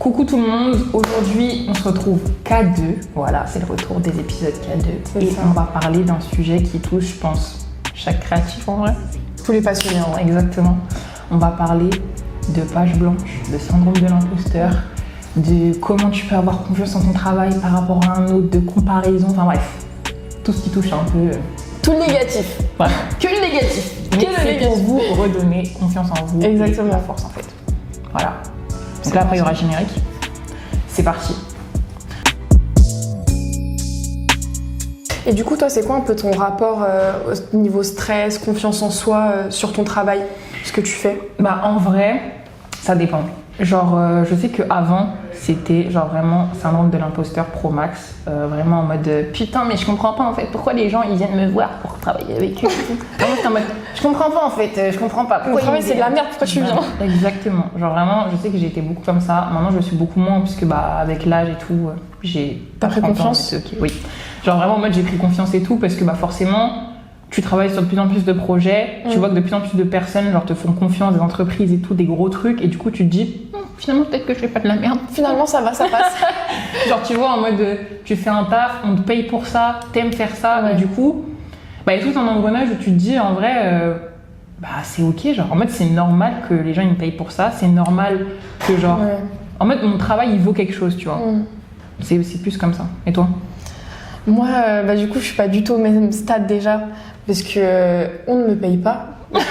Coucou tout le monde, aujourd'hui on se retrouve K2, voilà c'est le retour des épisodes K2 et on va parler d'un sujet qui touche je pense chaque créatif en vrai. Tous les passionnés en vrai. Exactement, on va parler de page blanche, de syndrome de l'imposteur, de comment tu peux avoir confiance en ton travail par rapport à un autre, de comparaison, enfin bref, tout ce qui touche un peu... Tout le négatif. Voilà. Que le négatif. Que le négatif. Pour vous redonner confiance en vous. Exactement. Et la force en fait. Voilà. Donc là après il y aura le générique. C'est parti. Et du coup toi c'est quoi un peu ton rapport au niveau stress, confiance en soi sur ton travail, ce que tu fais? Bah en vrai, ça dépend. Genre je sais qu'avant c'était genre vraiment syndrome de l'imposteur pro max, vraiment en mode putain mais je comprends pas en fait pourquoi les gens ils viennent me voir pour travailler avec eux. Vraiment c'est en mode je comprends pas en fait, je comprends pas. Mon travail c'est de la merde, pourquoi tu viens? Exactement, genre vraiment je sais que j'ai été beaucoup comme ça, maintenant je le suis beaucoup moins puisque bah avec l'âge et tout j'ai... T'as pris confiance? Okay. Oui, genre vraiment en mode j'ai pris confiance et tout parce que bah forcément tu travailles sur de plus en plus de projets, tu vois que de plus en plus de personnes genre te font confiance, des entreprises et tout, des gros trucs et du coup tu te dis finalement peut-être que je fais pas de la merde. Finalement ça va, ça passe. Genre tu vois en mode tu fais un taf, on te paye pour ça, t'aimes faire ça et du coup bah il y a tout un engrenage où tu te dis en vrai bah c'est ok, genre en mode c'est normal que les gens ils me payent pour ça, c'est normal que genre en mode mon travail il vaut quelque chose tu vois. C'est plus comme ça. Et toi? Moi bah du coup je suis pas du tout au même stade déjà parce que on ne me paye pas.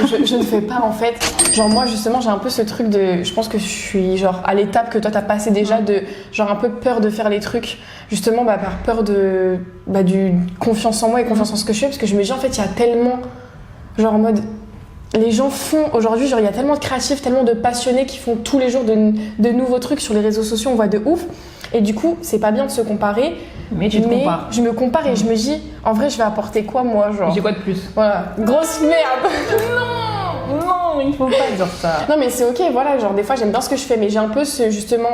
Je ne fais pas en fait, genre moi justement j'ai un peu ce truc de, je pense que je suis genre à l'étape que toi t'as passé déjà de genre un peu peur de faire les trucs justement bah par peur de du confiance en moi et confiance en ce que je fais parce que je me dis en fait il y a tellement genre en mode les gens font aujourd'hui genre il y a tellement de créatifs, tellement de passionnés qui font tous les jours de nouveaux trucs sur les réseaux sociaux, on voit de ouf et du coup c'est pas bien de se comparer. Mais tu te compares. Je me compare et je me dis, en vrai, je vais apporter quoi moi, genre. J'ai quoi de plus? Voilà, grosse merde. Non, il faut pas dire ça. Non mais c'est ok, voilà, genre des fois j'aime bien ce que je fais, mais j'ai un peu justement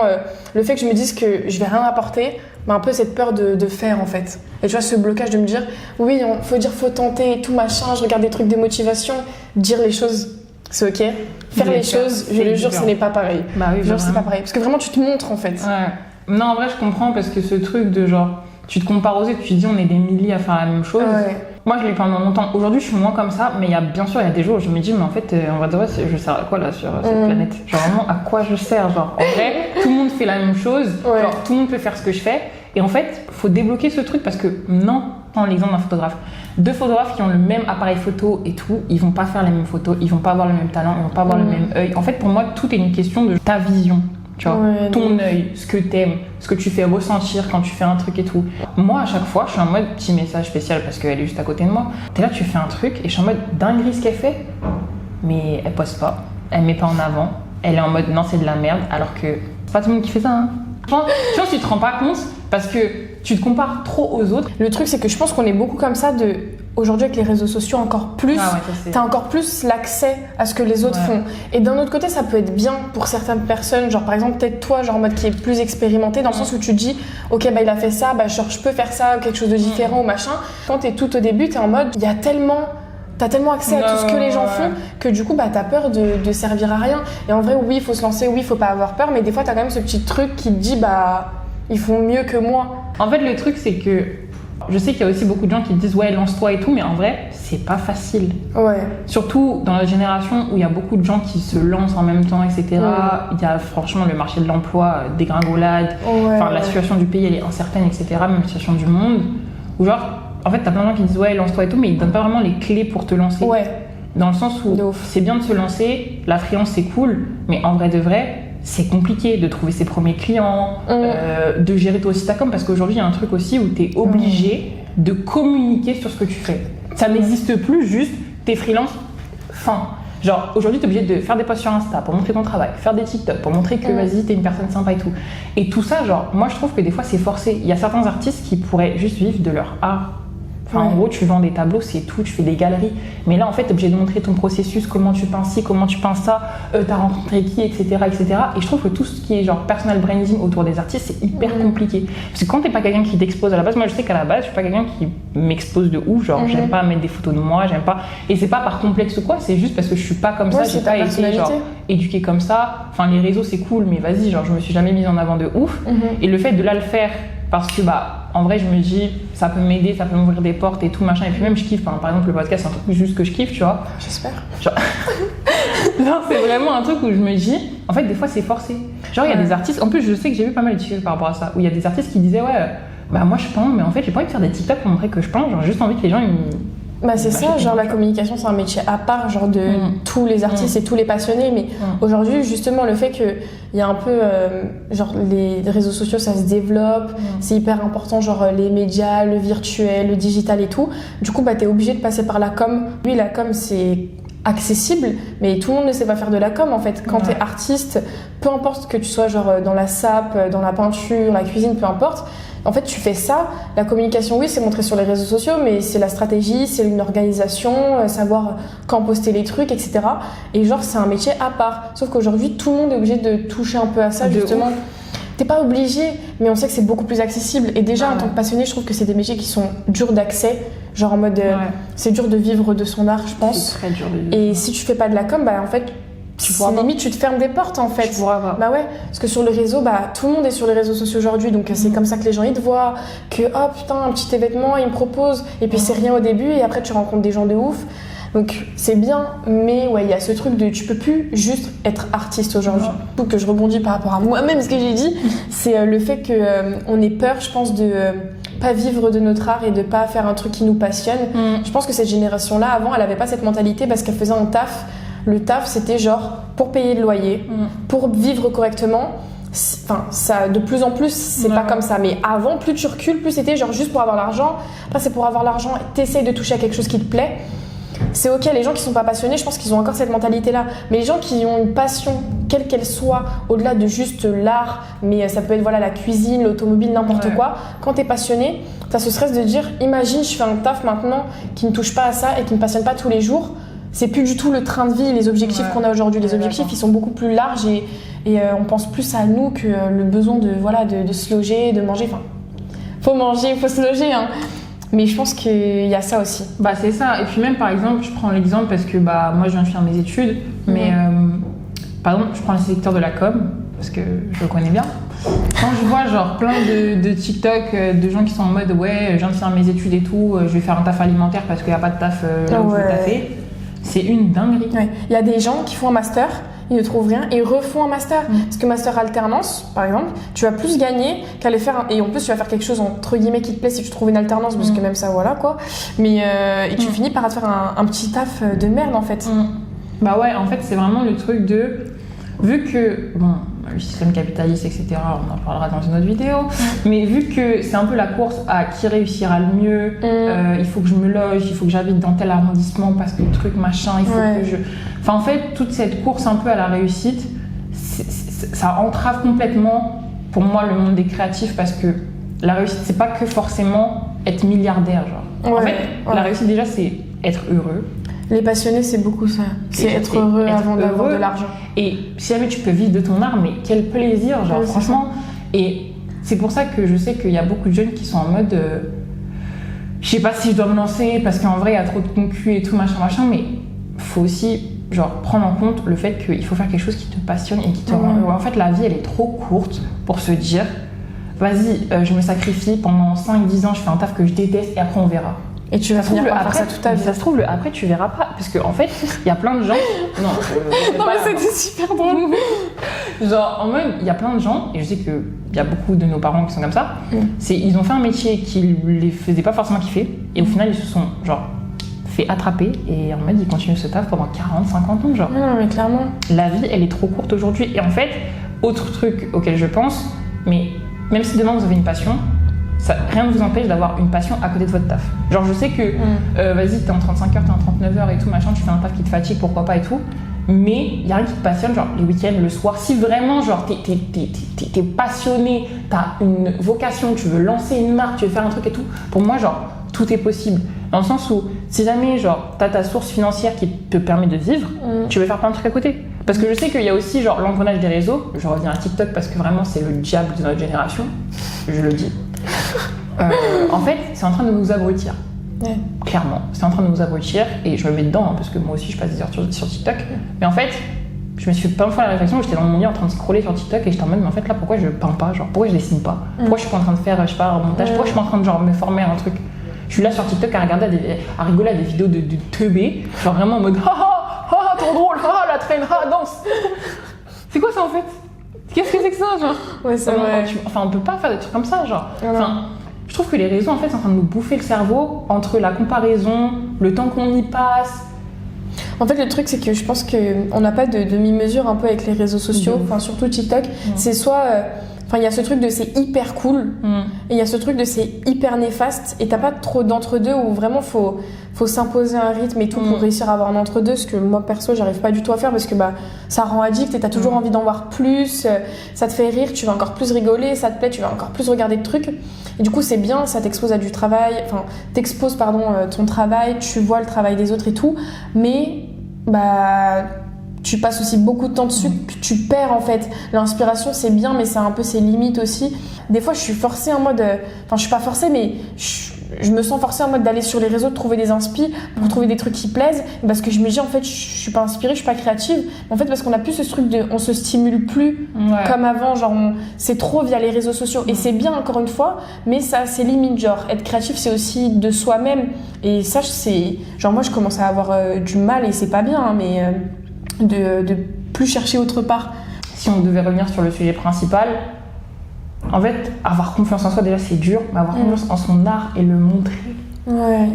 le fait que je me dise que je vais rien apporter, mais un peu cette peur de faire en fait. Et tu vois ce blocage de me dire, oui, faut tenter et tout machin, je regarde des trucs de motivation, dire les choses, c'est ok. Faire les choses, je le jure, ce n'est pas pareil. Bah oui, genre c'est pas pareil, parce que vraiment tu te montres en fait. Ouais. Non, en vrai, je comprends parce que ce truc de genre, tu te compares aux autres, tu te dis on est des milliers à faire la même chose. Ouais. Moi, je l'ai pendant longtemps. Aujourd'hui, je suis moins comme ça, mais bien sûr, il y a des jours où je me dis, mais en fait, en vrai, je sers à quoi là sur cette planète? Genre vraiment, à quoi je sers? Genre, en vrai, tout le monde fait la même chose. Ouais. Genre, tout le monde peut faire ce que je fais. Et en fait, faut débloquer ce truc parce que non, prends l'exemple d'un photographe. Deux photographes qui ont le même appareil photo et tout, ils vont pas faire les mêmes photos, ils vont pas avoir le même talent, ils vont pas avoir le même œil. En fait, pour moi, tout est une question de ta vision. Tu vois, ton œil, ce que t'aimes, ce que tu fais ressentir quand tu fais un truc et tout. Moi, à chaque fois, je suis en mode petit message spécial parce qu'elle est juste à côté de moi. T'es là, tu fais un truc et je suis en mode dinguerie ce qu'elle fait, mais elle poste pas, elle met pas en avant, elle est en mode non, c'est de la merde, alors que c'est pas tout le monde qui fait ça. Hein. Tu vois, tu te rends pas compte parce que tu te compares trop aux autres. Le truc, c'est que je pense qu'on est beaucoup comme ça aujourd'hui avec les réseaux sociaux encore plus, t'as encore plus l'accès à ce que les autres font. Et d'un autre côté, ça peut être bien pour certaines personnes, genre par exemple peut-être toi, genre en mode qui est plus expérimenté, dans le sens où tu te dis, ok bah il a fait ça, bah genre je peux faire ça, quelque chose de différent ou machin. Quand t'es tout au début, t'es en mode, il y a tellement... T'as tellement accès à tout ce que les gens font que du coup bah t'as peur de servir à rien. Et en vrai oui il faut se lancer, oui il faut pas avoir peur, mais des fois t'as quand même ce petit truc qui te dit bah ils font mieux que moi. En fait le truc c'est que je sais qu'il y a aussi beaucoup de gens qui disent ouais lance-toi et tout, mais en vrai c'est pas facile. Ouais. Surtout dans la génération où il y a beaucoup de gens qui se lancent en même temps, etc. Il y a franchement le marché de l'emploi dégringolade, enfin la situation du pays elle est incertaine, etc. Même la situation du monde où genre en fait t'as plein de gens qui disent ouais lance-toi et tout, mais ils donnent pas vraiment les clés pour te lancer. Dans le sens où c'est bien de se lancer, la freelance c'est cool, mais en vrai de vrai c'est compliqué de trouver ses premiers clients, de gérer toi aussi ta com, parce qu'aujourd'hui il y a un truc aussi où t'es obligé de communiquer sur ce que tu fais. Ça n'existe plus juste t'es freelance, fin. Genre aujourd'hui t'es obligé de faire des posts sur Insta pour montrer ton travail, faire des TikTok pour montrer que vas-y t'es une personne sympa et tout. Et tout ça genre moi je trouve que des fois c'est forcé. Il y a certains artistes qui pourraient juste vivre de leur art Enfin, en gros, tu vends des tableaux, c'est tout, tu fais des galeries. Mais là, en fait, t'es obligé de montrer ton processus, comment tu peins ci, comment tu peins ça, t'as rencontré qui, etc., etc. Et je trouve que tout ce qui est genre personal branding autour des artistes, c'est hyper compliqué. Parce que quand t'es pas quelqu'un qui t'expose à la base, moi je sais qu'à la base, je suis pas quelqu'un qui m'expose de ouf, genre j'aime pas mettre des photos de moi, j'aime pas. Et c'est pas par complexe ou quoi, c'est juste parce que je suis pas comme ça, j'ai pas été genre éduquée comme ça. Enfin, les réseaux c'est cool, mais vas-y, genre je me suis jamais mise en avant de ouf. Et le fait de là le faire, parce que en vrai, je me dis, ça peut m'aider, ça peut m'ouvrir des portes et tout, machin. Et puis même, je kiffe. Par exemple, le podcast, c'est un truc juste que je kiffe, tu vois. J'espère. Genre... non, c'est vraiment un truc où je me dis, en fait, des fois, c'est forcé. Genre, il y a des artistes, en plus, je sais que j'ai vu pas mal de TikTok par rapport à ça, où il y a des artistes qui disaient, ouais, moi, je peins, mais en fait, j'ai pas envie de faire des TikTok pour montrer que je peins. Genre, juste envie que les gens, c'est ça, genre la communication c'est un métier à part genre de tous les artistes et tous les passionnés, mais aujourd'hui justement le fait qu'il y a un peu genre les réseaux sociaux ça se développe, c'est hyper important genre les médias, le virtuel, le digital et tout, du coup t'es obligé de passer par la com. Oui, la com c'est accessible, mais tout le monde ne sait pas faire de la com en fait. Quand t'es artiste, peu importe que tu sois genre dans la sape, dans la peinture, la cuisine, peu importe, en fait tu fais ça. La communication, oui, c'est montré sur les réseaux sociaux, mais c'est la stratégie, c'est une organisation, savoir quand poster les trucs, etc. Et genre c'est un métier à part. Sauf qu'aujourd'hui tout le monde est obligé de toucher un peu à ça justement. T'es pas obligé, mais on sait que c'est beaucoup plus accessible. Et déjà, en tant que passionné, je trouve que c'est des métiers qui sont durs d'accès. Genre en mode, c'est dur de vivre de son art, je pense. C'est très dur de vivre. Et si tu fais pas de la com, en fait, limite, tu te fermes des portes, en fait. Tu pourras avoir. Bah ouais, parce que sur le réseau, tout le monde est sur les réseaux sociaux aujourd'hui. Donc c'est comme ça que les gens, ils te voient. Que, oh putain, un petit événement, ils me proposent. Et puis c'est rien au début, et après, tu rencontres des gens de ouf. Donc c'est bien, mais ouais, il y a ce truc de tu peux plus juste être artiste aujourd'hui. Pour que je rebondis par rapport à moi-même ce que j'ai dit, c'est le fait que on ait peur, je pense, de pas vivre de notre art et de pas faire un truc qui nous passionne. Je pense que cette génération-là, avant, elle avait pas cette mentalité parce qu'elle faisait un taf. Le taf, c'était genre pour payer le loyer, pour vivre correctement. Enfin, ça, de plus en plus, c'est pas comme ça. Mais avant, plus tu recules, plus c'était genre juste pour avoir l'argent. Après, c'est pour avoir l'argent, t'essayes de toucher à quelque chose qui te plaît. C'est ok, les gens qui sont pas passionnés, je pense qu'ils ont encore cette mentalité-là. Mais les gens qui ont une passion, quelle qu'elle soit, au-delà de juste l'art, mais ça peut être la cuisine, l'automobile, n'importe quoi. Quand t'es passionné, t'as ce stress de dire, imagine, je fais un taf maintenant qui ne touche pas à ça et qui ne passionne pas tous les jours. C'est plus du tout le train de vie, les objectifs qu'on a aujourd'hui. Les objectifs, ils sont beaucoup plus larges et on pense plus à nous que le besoin de se loger, de manger. Enfin, faut manger, faut se loger, hein. Mais je pense qu'il y a ça aussi. C'est ça. Et puis même, par exemple, je prends l'exemple parce que moi, je viens de faire mes études. Mais par exemple, je prends le secteur de la com parce que je le connais bien. Quand je vois genre plein de TikTok de gens qui sont en mode ouais, je viens de faire mes études et tout, je vais faire un taf alimentaire parce qu'il n'y a pas de taf là où je veux taffer. C'est une dinguerie. Il y a des gens qui font un master, ils ne trouvent rien et ils refont un master. Parce que master alternance, par exemple, tu vas plus gagner qu'aller faire et en plus tu vas faire quelque chose entre guillemets qui te plaît si tu trouves une alternance, parce que même ça voilà quoi. Mais et tu finis par te faire un petit taf de merde en fait. En fait c'est vraiment le truc de vu que le système capitaliste etc. on en parlera dans une autre vidéo, mais vu que c'est un peu la course à qui réussira le mieux, il faut que je me loge, il faut que j'habite dans tel arrondissement parce que le truc machin, il faut que je... Enfin en fait toute cette course un peu à la réussite, ça entrave complètement pour moi le monde des créatifs parce que la réussite c'est pas que forcément être milliardaire genre. En fait la réussite déjà c'est être heureux. Les passionnés, c'est beaucoup ça. C'est être heureux avant d'avoir de l'argent. Et si jamais tu peux vivre de ton art, mais quel plaisir, genre franchement. Et c'est pour ça que je sais qu'il y a beaucoup de jeunes qui sont en mode je sais pas si je dois me lancer parce qu'en vrai il y a trop de concus et tout machin, mais faut aussi genre prendre en compte le fait qu'il faut faire quelque chose qui te passionne et qui te rend heureux. En fait la vie elle est trop courte pour se dire vas-y je me sacrifie pendant 5-10 ans, je fais un taf que je déteste et après on verra. Et tu vas finir par faire ça toute ta vie. Ça se trouve, après, tu verras pas. Parce qu'en fait, il y a plein de gens... Non, mais c'était super drôle. Genre, en mode, il y a plein de gens, et je sais qu'il y a beaucoup de nos parents qui sont comme ça, ils ont fait un métier qui les faisait pas forcément kiffer, et au final, ils se sont, genre, fait attraper, et en mode, ils continuent ce taf pendant 40, 50 ans, genre. Non, mais clairement. La vie, elle est trop courte aujourd'hui. Et en fait, autre truc auquel je pense, mais même si demain, vous avez une passion... rien ne vous empêche d'avoir une passion à côté de votre taf. Genre je sais que vas-y t'es en 35 heures, t'es en 39 heures et tout machin, tu fais un taf qui te fatigue, pourquoi pas et tout, mais il y a rien qui te passionne, genre les week-ends, le soir, si vraiment genre t'es passionné, t'as une vocation, tu veux lancer une marque, tu veux faire un truc et tout, pour moi genre tout est possible. Dans le sens où, si jamais, genre, t'as ta source financière qui te permet de vivre, tu veux faire plein de trucs à côté. Parce que je sais qu'il y a aussi, genre, l'engrenage des réseaux. Je reviens à TikTok parce que vraiment, c'est le diable de notre génération. Je le dis. En fait, c'est en train de nous abrutir. Ouais. Clairement, c'est en train de nous abrutir. Et je me mets dedans, hein, parce que moi aussi, je passe des heures sur TikTok. Mais en fait, je me suis fait plein de fois la réflexion où j'étais dans mon lit en train de scroller sur TikTok et j'étais en mode, mais en fait, là, pourquoi je peins pas? Genre, pourquoi je dessine pas? Pourquoi je suis pas en train de faire, je sais pas, un montage? Pourquoi je suis pas en train de, genre, me former à un truc? Je suis là sur TikTok à regarder, à rigoler à des vidéos de teubés, genre vraiment en mode trop drôle, la traîne, danse. C'est quoi ça en fait? Qu'est-ce que c'est que ça, genre? Ouais, c'est vrai. Enfin, on peut pas faire des trucs comme ça, genre. Enfin, je trouve que les réseaux en fait sont en train de nous bouffer le cerveau entre la comparaison, le temps qu'on y passe. En fait, le truc, c'est que je pense qu'on n'a pas de demi-mesure un peu avec les réseaux sociaux, enfin surtout TikTok. C'est soit. Enfin, il y a ce truc de c'est hyper cool et il y a ce truc de c'est hyper néfaste et t'as pas trop d'entre-deux où vraiment faut s'imposer un rythme et tout pour réussir à avoir un entre-deux, ce que moi perso j'arrive pas du tout à faire parce que ça rend addict et t'as toujours envie d'en voir plus, ça te fait rire, tu vas encore plus rigoler, ça te plaît, tu vas encore plus regarder de trucs et du coup c'est bien, ça t'expose à du travail, enfin t'exposes ton travail, tu vois le travail des autres et tout, mais tu passes aussi beaucoup de temps dessus, tu perds en fait. L'inspiration c'est bien, mais c'est un peu ses limites aussi. Des fois je suis forcée en mode, enfin je suis pas forcée, mais je me sens forcée en mode d'aller sur les réseaux, de trouver des inspi pour trouver des trucs qui plaisent, parce que je me dis en fait je suis pas inspirée, je suis pas créative. En fait parce qu'on a plus ce truc de, on se stimule plus comme avant, genre c'est trop via les réseaux sociaux et c'est bien encore une fois, mais ça c'est limite, genre être créatif c'est aussi de soi-même et ça c'est genre moi je commence à avoir du mal et c'est pas bien hein, mais de plus chercher autre part. Si on devait revenir sur le sujet principal, en fait, avoir confiance en soi, déjà c'est dur, mais avoir confiance en son art et le montrer. Ouais.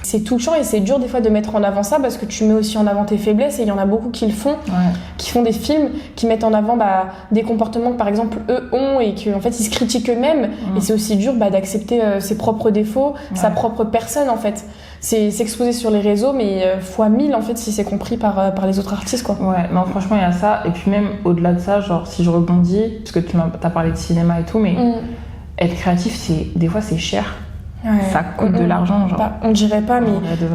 C'est touchant et c'est dur des fois de mettre en avant ça parce que tu mets aussi en avant tes faiblesses et il y en a beaucoup qui le font, qui font des films, qui mettent en avant des comportements que par exemple eux ont et qu'en fait ils se critiquent eux-mêmes et c'est aussi dur d'accepter ses propres défauts, sa propre personne en fait. C'est s'exposer sur les réseaux mais fois 1000 en fait si c'est compris par les autres artistes quoi. Ouais, non franchement il y a ça et puis même au-delà de ça, genre si je rebondis, parce que tu as parlé de cinéma et tout, mais être créatif des fois c'est cher. Ouais. Ça coûte de l'argent, genre. On dirait pas, mais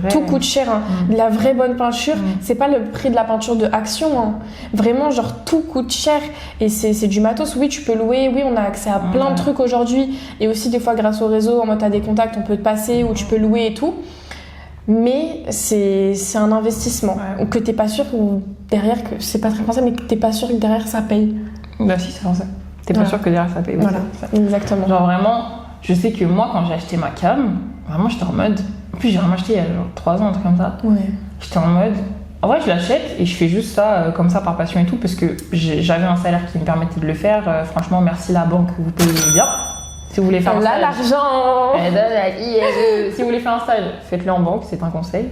tout coûte cher. Hein. De la vraie bonne peinture, c'est pas le prix de la peinture de Action. Hein. Vraiment, genre, tout coûte cher. Et c'est du matos. Oui, tu peux louer. Oui, on a accès à plein de trucs aujourd'hui. Et aussi, des fois, grâce au réseau, en mode t'as des contacts, on peut te passer ou tu peux louer et tout. Mais c'est un investissement. Que t'es pas sûr ou derrière, que c'est pas très français, mais que t'es pas sûr que derrière ça paye. Bah, si, c'est français. T'es pas sûr que derrière ça paye. Voilà, exactement. Genre, vraiment. Je sais que moi, quand j'ai acheté ma cam, vraiment, j'étais en mode... En plus, j'ai vraiment acheté il y a genre 3 ans, un truc comme ça. Ouais. J'étais en mode... En vrai, je l'achète et je fais juste ça comme ça par passion et tout parce que j'avais un salaire qui me permettait de le faire. Franchement, merci la banque, vous payez bien. Si vous voulez faire un stage... l'argent Si vous voulez faire un stage, faites-le en banque, c'est un conseil.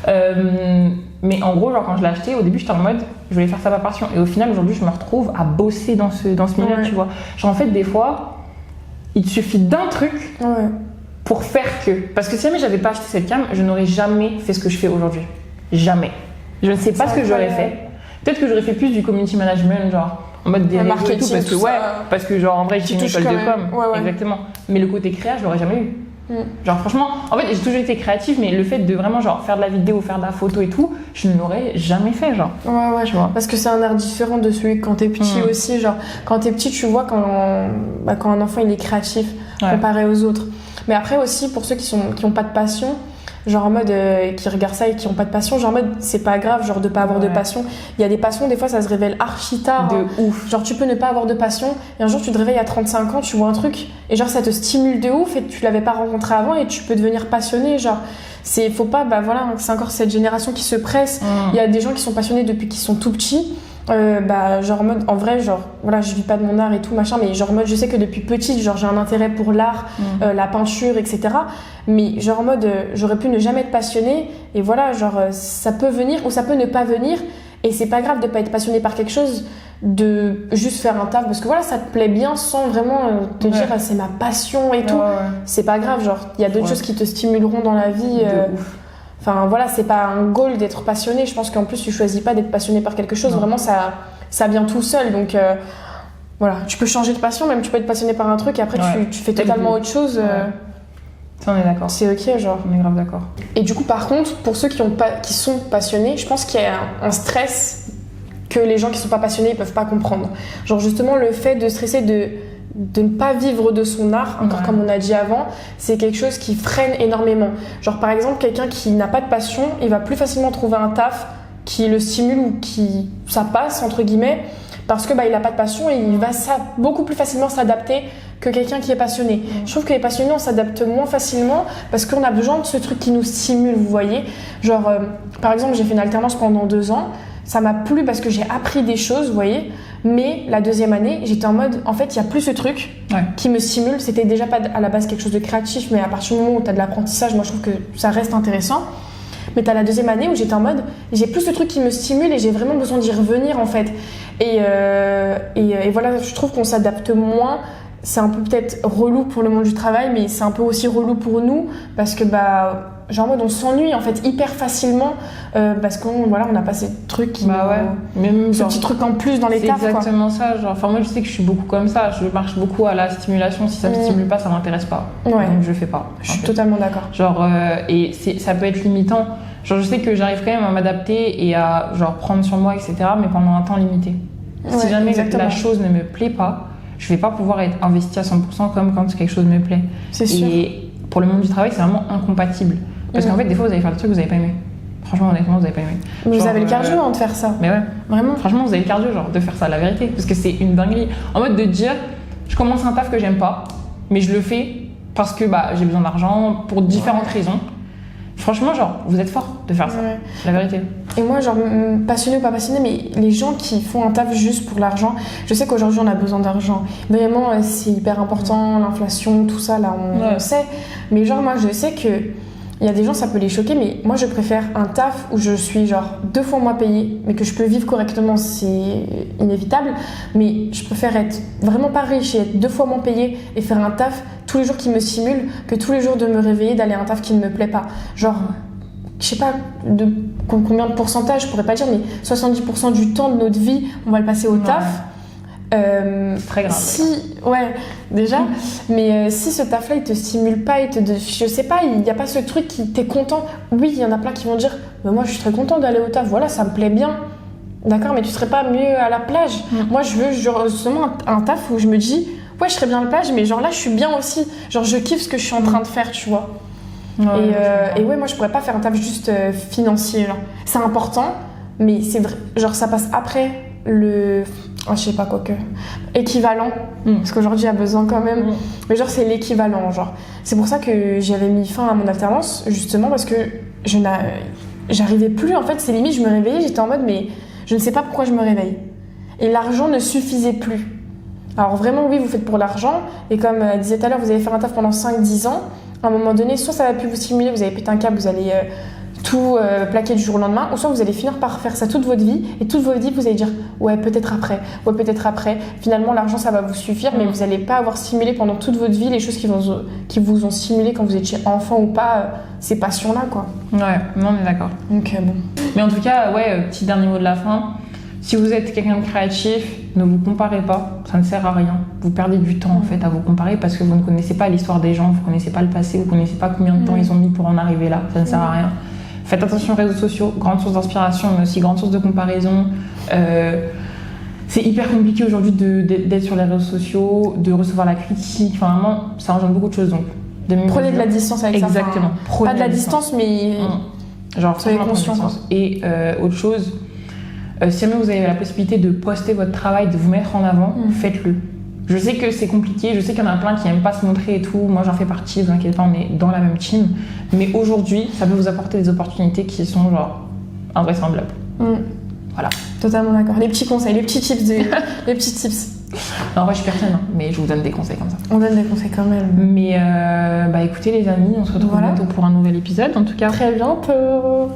Mais en gros, genre quand je l'ai acheté, au début j'étais en mode je voulais faire ça par passion. Et au final, aujourd'hui, je me retrouve à bosser dans ce milieu, tu vois. Genre en fait, des fois... Il te suffit d'un truc pour faire que... Parce que si jamais j'avais pas acheté cette cam, je n'aurais jamais fait ce que je fais aujourd'hui. Jamais. Je ne sais pas ce que j'aurais fait. Peut-être que j'aurais fait plus du community management, genre en mode des réseaux et tout, parce que parce que genre en vrai j'ai une école de com. Exactement. Mais le côté créa, je l'aurais jamais eu. Genre franchement, en fait j'ai toujours été créative, mais le fait de vraiment genre faire de la vidéo, faire de la photo et tout, je ne l'aurais jamais fait, genre. Ouais, tu vois. Parce que c'est un art différent de celui quand t'es petit aussi, genre quand t'es petit tu vois quand un enfant il est créatif comparé aux autres. Mais après aussi pour ceux qui ont pas de passion, genre en mode qui regardent ça et qui ont pas de passion, genre en mode c'est pas grave genre de pas avoir de passion. Il y a des passions, des fois ça se révèle archi tard. De ouf. Genre tu peux ne pas avoir de passion et un jour tu te réveilles à 35 ans, tu vois un truc et genre ça te stimule de ouf et tu l'avais pas rencontré avant et tu peux devenir passionné, genre faut pas, voilà, c'est encore cette génération qui se presse. Il y a des gens qui sont passionnés depuis qu'ils sont tout petits. Genre en mode, en vrai, genre voilà, je vis pas de mon art et tout machin, mais genre en mode je sais que depuis petite genre j'ai un intérêt pour l'art, la peinture, etc. Mais genre en mode j'aurais pu ne jamais être passionnée et voilà, genre ça peut venir ou ça peut ne pas venir et c'est pas grave de pas être passionné par quelque chose, de juste faire un taf parce que voilà ça te plaît bien sans vraiment te dire c'est ma passion et tout. C'est pas grave, genre il y a d'autres choses qui te stimuleront dans la vie. Enfin voilà, c'est pas un goal d'être passionné. Je pense qu'en plus tu choisis pas d'être passionné par quelque chose. Vraiment ça vient tout seul. Donc voilà, tu peux changer de passion, même tu peux être passionné par un truc et après tu fais totalement autre chose. Ça, on est d'accord. C'est ok, genre. On est grave d'accord. Et du coup, par contre, pour ceux qui sont passionnés, je pense qu'il y a un stress que les gens qui sont pas passionnés ne peuvent pas comprendre. Genre justement, le fait de stresser de ne pas vivre de son art, encore comme on a dit avant, c'est quelque chose qui freine énormément. Genre par exemple, quelqu'un qui n'a pas de passion, il va plus facilement trouver un taf qui le stimule ou qui ça passe entre guillemets, parce que il a pas de passion et il va beaucoup plus facilement s'adapter que quelqu'un qui est passionné. Je trouve que les passionnés, on s'adapte moins facilement parce qu'on a besoin de ce truc qui nous stimule, vous voyez. Genre par exemple, j'ai fait une alternance pendant 2 ans. Ça m'a plu parce que j'ai appris des choses, vous voyez. Mais la 2e année, j'étais en mode, en fait, il n'y a plus ce truc qui me stimule. C'était déjà pas à la base quelque chose de créatif, mais à partir du moment où tu as de l'apprentissage, moi je trouve que ça reste intéressant. Mais tu as la 2e année où j'étais en mode, j'ai plus ce truc qui me stimule et j'ai vraiment besoin d'y revenir en fait. Et voilà, je trouve qu'on s'adapte moins. C'est un peu peut-être relou pour le monde du travail, mais c'est un peu aussi relou pour nous parce que genre en mode on s'ennuie en fait hyper facilement parce qu'on n'a pas ces trucs qui même ce petit truc en plus dans les tafs. C'est exactement ça, genre moi je sais que je suis beaucoup comme ça, je marche beaucoup à la stimulation, si ça me stimule pas, ça m'intéresse pas. Donc je fais pas. Je suis totalement d'accord. Genre et ça peut être limitant. Genre je sais que j'arrive quand même à m'adapter et à genre prendre sur moi etc. mais pendant un temps limité. Si jamais la chose ne me plaît pas, je vais pas pouvoir être investie à 100% comme quand quelque chose me plaît. C'est sûr. Et pour le monde du travail, c'est vraiment incompatible. Parce qu'en fait, des fois, vous allez faire le truc que vous n'avez pas aimé. Franchement, honnêtement, vous n'avez pas aimé. Mais vous avez le cardio de faire ça. Mais ouais. Vraiment. Franchement, vous avez le cardio, genre, de faire ça, la vérité. Parce que c'est une dinguerie. En mode de dire, je commence un taf que j'aime pas, mais je le fais parce que j'ai besoin d'argent pour différentes raisons. Franchement, genre, vous êtes fort de faire ça. La vérité. Et moi, genre, passionné ou pas passionné, mais les gens qui font un taf juste pour l'argent, je sais qu'aujourd'hui, on a besoin d'argent. Vraiment, c'est hyper important, l'inflation, tout ça, là, on sait. Mais genre, moi, je sais que il y a des gens, ça peut les choquer, mais moi, je préfère un taf où je suis, genre, 2 fois moins payée, mais que je peux vivre correctement, c'est inévitable. Mais je préfère être vraiment pas riche et être 2 fois moins payée et faire un taf tous les jours qui me stimule que tous les jours de me réveiller, d'aller à un taf qui ne me plaît pas. Genre, je sais pas de combien de pourcentage, je pourrais pas dire, mais 70% du temps de notre vie, on va le passer au taf. Très grave. Mais si ce taf-là, il te stimule pas, je sais pas, il y a pas ce truc qui t'es content. Oui, il y en a plein qui vont dire, mais moi, je suis très content d'aller au taf. Voilà, ça me plaît bien. D'accord, mais tu serais pas mieux à la plage. Moi, je veux justement un taf où je me dis, ouais, je serais bien à la plage, mais genre là, je suis bien aussi. Genre, je kiffe ce que je suis en train de faire, tu vois. Et moi, je pourrais pas faire un taf juste financier. Genre. C'est important, mais c'est vrai. Genre, ça passe après je sais pas quoi que. Équivalent. Parce qu'aujourd'hui, il y a besoin quand même. Mais genre, c'est l'équivalent. Genre. C'est pour ça que j'avais mis fin à mon alternance, justement, parce que j'arrivais plus. En fait, c'est limite, je me réveillais, j'étais en mode, mais je ne sais pas pourquoi je me réveille. Et l'argent ne suffisait plus. Alors vraiment, oui, vous faites pour l'argent. Et comme disait tout à l'heure, vous allez faire un taf pendant 5-10 ans. À un moment donné, soit ça va plus vous stimuler, vous allez péter un câble, vous allez tout plaquer du jour au lendemain, ou soit vous allez finir par faire ça toute votre vie. Et toute votre vie, vous allez dire, ouais, peut-être après. Finalement, l'argent, ça va vous suffire, mais vous n'allez pas avoir stimulé pendant toute votre vie les choses qui vous ont stimulé quand vous étiez enfant ou pas, ces passions-là, quoi. Ouais, non, on est d'accord. Donc, bon. Mais en tout cas, petit dernier mot de la fin. Si vous êtes quelqu'un de créatif, ne vous comparez pas, ça ne sert à rien. Vous perdez du temps en fait à vous comparer parce que vous ne connaissez pas l'histoire des gens, vous ne connaissez pas le passé, vous ne connaissez pas combien de temps ils ont mis pour en arriver là, ça ne sert à rien. Faites attention aux réseaux sociaux, grande source d'inspiration mais aussi grande source de comparaison. C'est hyper compliqué aujourd'hui d'être sur les réseaux sociaux, de recevoir la critique, enfin vraiment ça engendre beaucoup de choses donc. Prenez de la distance avec ça. Exactement. Pas de la distance mais genre soyez conscient. Et autre chose, si jamais vous avez la possibilité de poster votre travail, de vous mettre en avant, faites-le. Je sais que c'est compliqué, je sais qu'il y en a plein qui n'aiment pas se montrer et tout. Moi, j'en fais partie, vous inquiétez pas, on est dans la même team. Mais aujourd'hui, ça peut vous apporter des opportunités qui sont genre invraisemblables. Voilà. Totalement d'accord. Les petits conseils, les petits tips. Les petits tips. Non, en vrai, je suis personne, mais je vous donne des conseils comme ça. On donne des conseils quand même. Mais écoutez les amis, on se retrouve bientôt pour un nouvel épisode en tout cas. Très bientôt.